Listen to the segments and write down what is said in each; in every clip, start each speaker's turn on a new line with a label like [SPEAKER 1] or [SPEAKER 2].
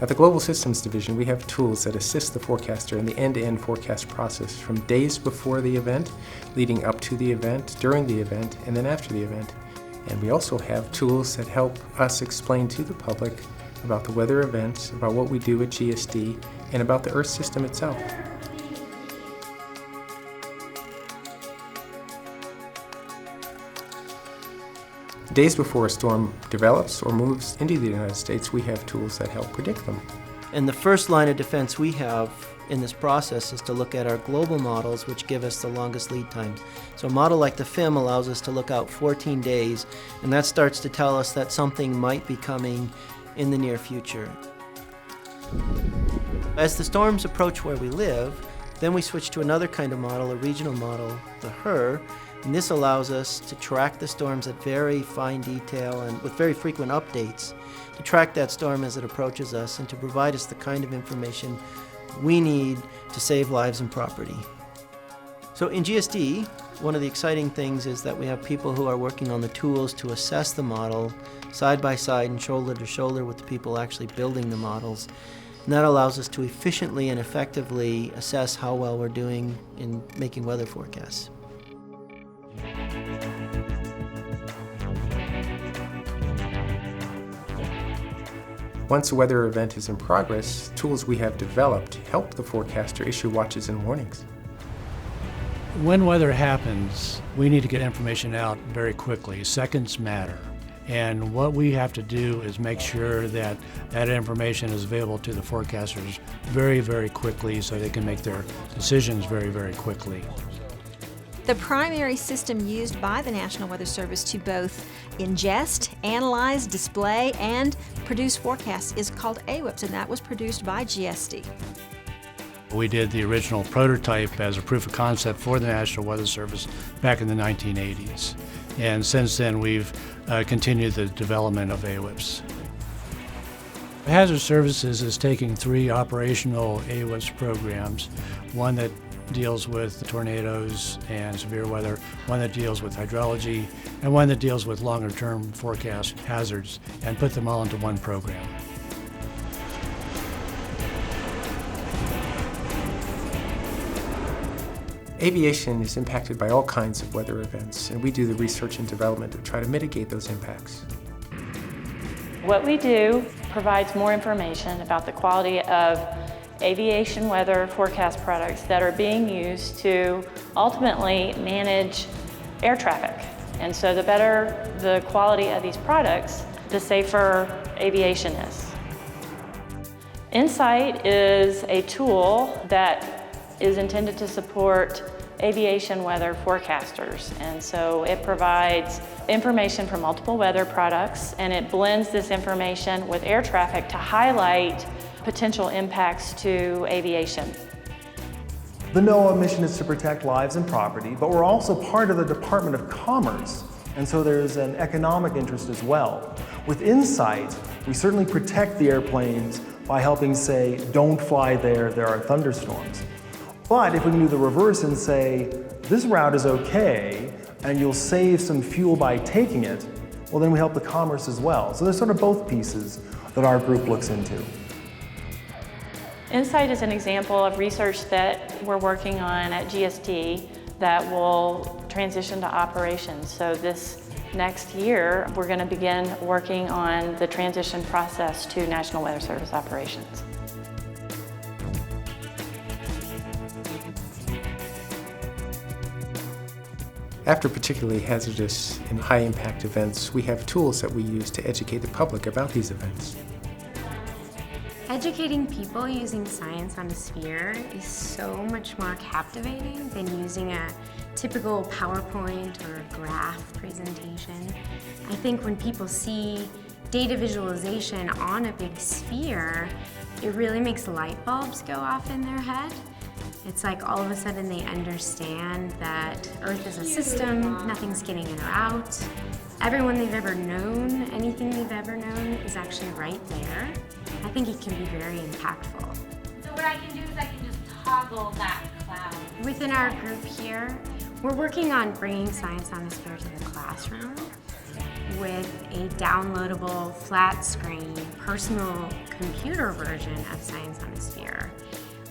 [SPEAKER 1] At the Global Systems Division, we have tools that assist the forecaster in the end-to-end forecast process from days before the event, leading up to the event, during the event, and then after the event. And we also have tools that help us explain to the public about the weather events, about what we do at GSD, and about the Earth system itself. Days before a storm develops or moves into the United States, we have tools that help predict them.
[SPEAKER 2] And the first line of defense we have in this process is to look at our global models, which give us the longest lead times. So a model like the FIM allows us to look out 14 days, and that starts to tell us that something might be coming in the near future. As the storms approach where we live, then we switch to another kind of model, a regional model, the HER, and this allows us to track the storms at very fine detail and with very frequent updates, to track that storm as it approaches us and to provide us the kind of information we need to save lives and property. So in GSD, one of the exciting things is that we have people who are working on the tools to assess the model side by side and shoulder to shoulder with the people actually building the models. And that allows us to efficiently and effectively assess how well we're doing in making weather forecasts.
[SPEAKER 1] Once a weather event is in progress, tools we have developed help the forecaster issue watches and warnings.
[SPEAKER 3] When weather happens, we need to get information out very quickly. Seconds matter. And what we have to do is make sure that that information is available to the forecasters very, very quickly so they can make their decisions very, very quickly.
[SPEAKER 4] The primary system used by the National Weather Service to both ingest, analyze, display, and produce forecasts is called AWIPS, and that was produced by GSD.
[SPEAKER 3] We did the original prototype as a proof of concept for the National Weather Service back in the 1980s. And since then, we've continued the development of AWIPS. Hazard Services is taking 3 operational AWIPS programs, one that deals with the tornadoes and severe weather, one that deals with hydrology, and one that deals with longer-term forecast hazards, and put them all into one program.
[SPEAKER 1] Aviation is impacted by all kinds of weather events, and we do the research and development to try to mitigate those impacts.
[SPEAKER 5] What we do provides more information about the quality of aviation weather forecast products that are being used to ultimately manage air traffic. And so the better the quality of these products, the safer aviation is. Insight is a tool that is intended to support aviation weather forecasters. And so it provides information from multiple weather products, and it blends this information with air traffic to highlight potential impacts to aviation.
[SPEAKER 6] The NOAA mission is to protect lives and property, but we're also part of the Department of Commerce, and so there's an economic interest as well. With Insight, we certainly protect the airplanes by helping say, don't fly there are thunderstorms. But if we can do the reverse and say, this route is okay, and you'll save some fuel by taking it, well then we help the commerce as well. So there's sort of both pieces that our group looks into.
[SPEAKER 5] Insight is an example of research that we're working on at GSD that will transition to operations. So this next year, we're going to begin working on the transition process to National Weather Service operations.
[SPEAKER 1] After particularly hazardous and high-impact events, we have tools that we use to educate the public about these events.
[SPEAKER 7] Educating people using science on a sphere is so much more captivating than using a typical PowerPoint or graph presentation. I think when people see data visualization on a big sphere, it really makes light bulbs go off in their head. It's like all of a sudden they understand that Earth is a system, nothing's getting in or out. Everyone they've ever known, anything they've ever known is actually right there. I think it can be very impactful.
[SPEAKER 8] So what I can do is I can just toggle that cloud.
[SPEAKER 7] Within our group here, we're working on bringing science on a sphere to the classroom. with a downloadable flat screen personal computer version of Science on a Sphere,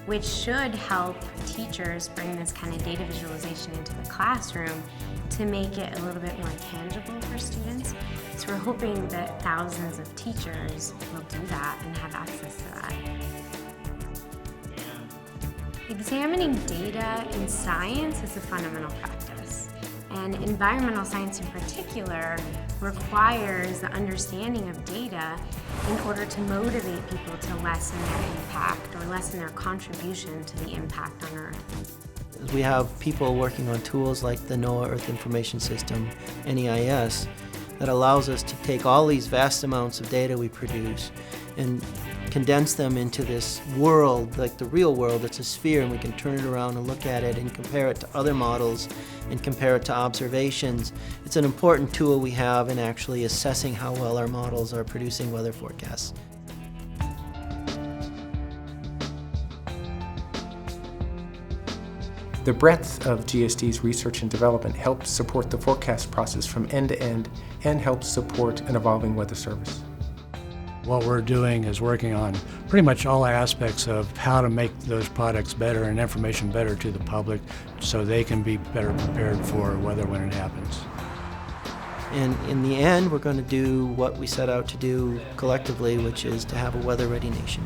[SPEAKER 7] which should help teachers bring this kind of data visualization into the classroom to make it a little bit more tangible for students. So we're hoping that thousands of teachers will do that and have access to that. Examining data in science is a fundamental practice, and environmental science in particular requires the understanding of data in order to motivate people to lessen their impact or lessen their contribution to the impact on Earth.
[SPEAKER 2] We have people working on tools like the NOAA Earth Information System, NEIS, that allows us to take all these vast amounts of data we produce and condense them into this world, like the real world. It's a sphere, and we can turn it around and look at it and compare it to other models and compare it to observations. It's an important tool we have in actually assessing how well our models are producing weather forecasts.
[SPEAKER 1] The breadth of GSD's research and development helps support the forecast process from end to end and helps support an evolving weather service.
[SPEAKER 3] What we're doing is working on pretty much all aspects of how to make those products better and information better to the public so they can be better prepared for weather when it happens.
[SPEAKER 2] And in the end, we're going to do what we set out to do collectively, which is to have a weather-ready nation.